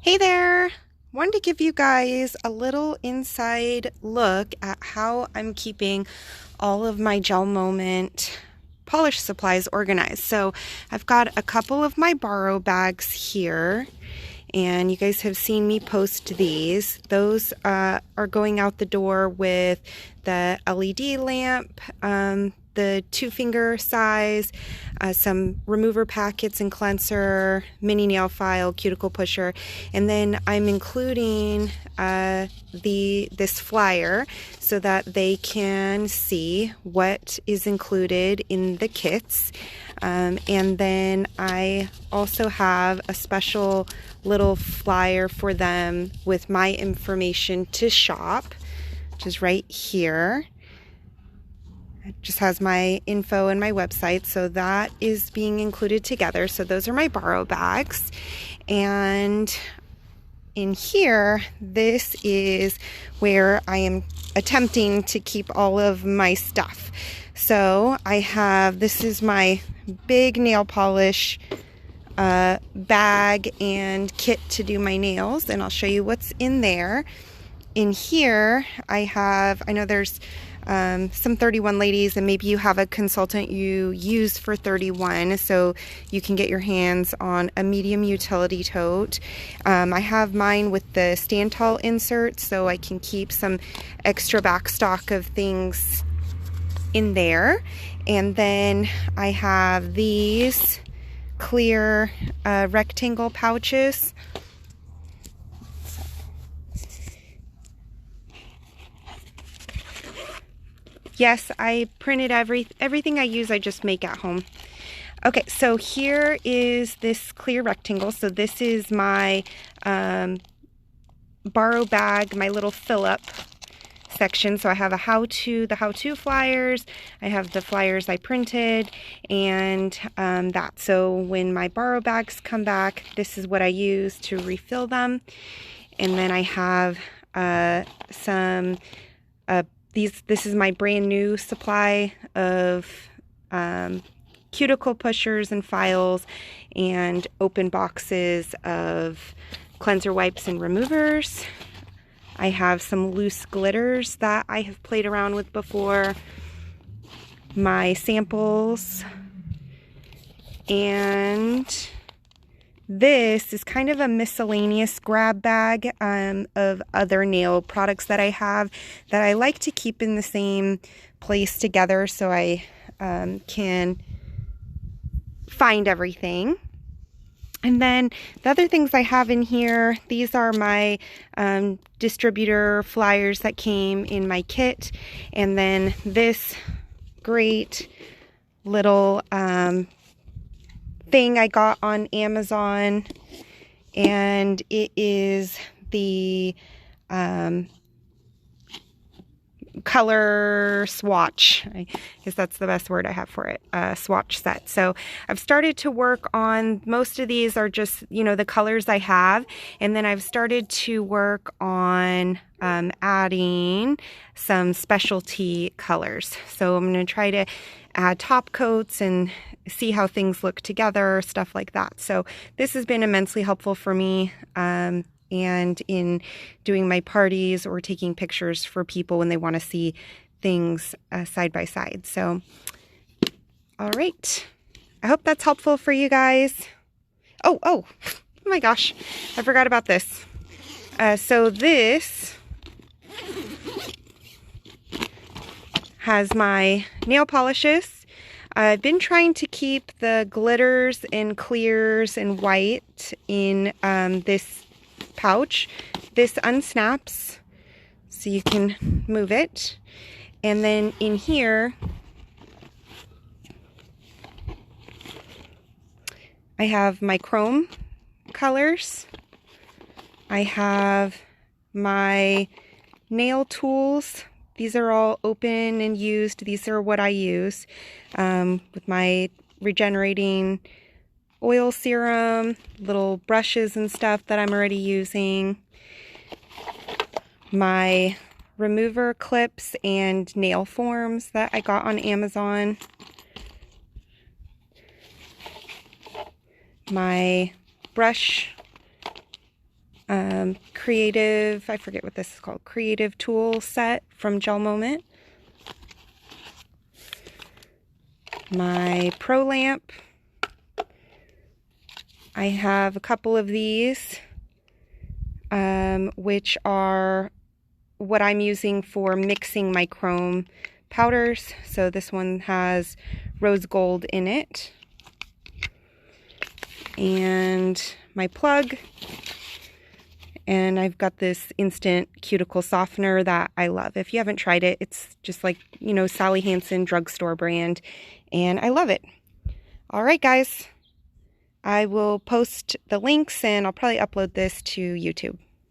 Hey there! Wanted to give you guys a little inside look at how I'm keeping all of my Gel Moment polish supplies organized. So I've got a couple of my borrow bags here, and you guys have seen me post these. Those are going out the door with the LED lamp, the 2-finger size, some remover packets and cleanser, mini nail file, cuticle pusher, and then I'm including this flyer so that they can see what is included in the kits. And then I also have a special little flyer for them with my information to shop, which is right here. It just has my info and my website, so that is being included together. So those are my borrow bags. And in here, this is where I am attempting to keep all of my stuff. So I have, this is my big nail polish bag and kit to do my nails, and I'll show you what's in there. In here, I know there's some 31 ladies, and maybe you have a consultant you use for 31, so you can get your hands on a medium utility tote. I have mine with the stand tall insert, so I can keep some extra back stock of things in there. And then I have these clear rectangle pouches. Yes, I printed everything I use, I just make at home. Okay, so here is this clear rectangle. So this is my borrow bag, my little fill-up section. So I have the how-to flyers, I have the flyers I printed, and that. So when my borrow bags come back, this is what I use to refill them. And then I have some this is my brand new supply of cuticle pushers and files, and open boxes of cleanser wipes and removers. I have some loose glitters that I have played around with before, my samples, and this is kind of a miscellaneous grab bag of other nail products that I have that I like to keep in the same place together so I can find everything. And then the other things I have in here, these are my distributor flyers that came in my kit. And then this great little thing I got on Amazon, and it is the color swatch. I guess that's the best word I have for it, swatch set. So I've started to work on, most of these are just, the colors I have, and then I've started to work on adding some specialty colors. So I'm going to try to add top coats and see how things look together, stuff like that. So this has been immensely helpful for me, and in doing my parties or taking pictures for people when they want to see things side by side. So, all right. I hope that's helpful for you guys. Oh my gosh, I forgot about this. So this has my nail polishes. I've been trying to keep the glitters and clears and white in this pouch. This unsnaps, so you can move it. And then in here, I have my chrome colors. I have my nail tools. These are all open and used. These are what I use with my regenerating oil serum, little brushes and stuff that I'm already using, my remover clips and nail forms that I got on Amazon, my brush Creative, I forget what this is called, Creative Tool Set from Gel Moment. My Pro Lamp. I have a couple of these, which are what I'm using for mixing my chrome powders. So this one has rose gold in it. And my plug. And I've got this instant cuticle softener that I love. If you haven't tried it, it's just like, you know, Sally Hansen drugstore brand. And I love it. All right, guys. I will post the links and I'll probably upload this to YouTube.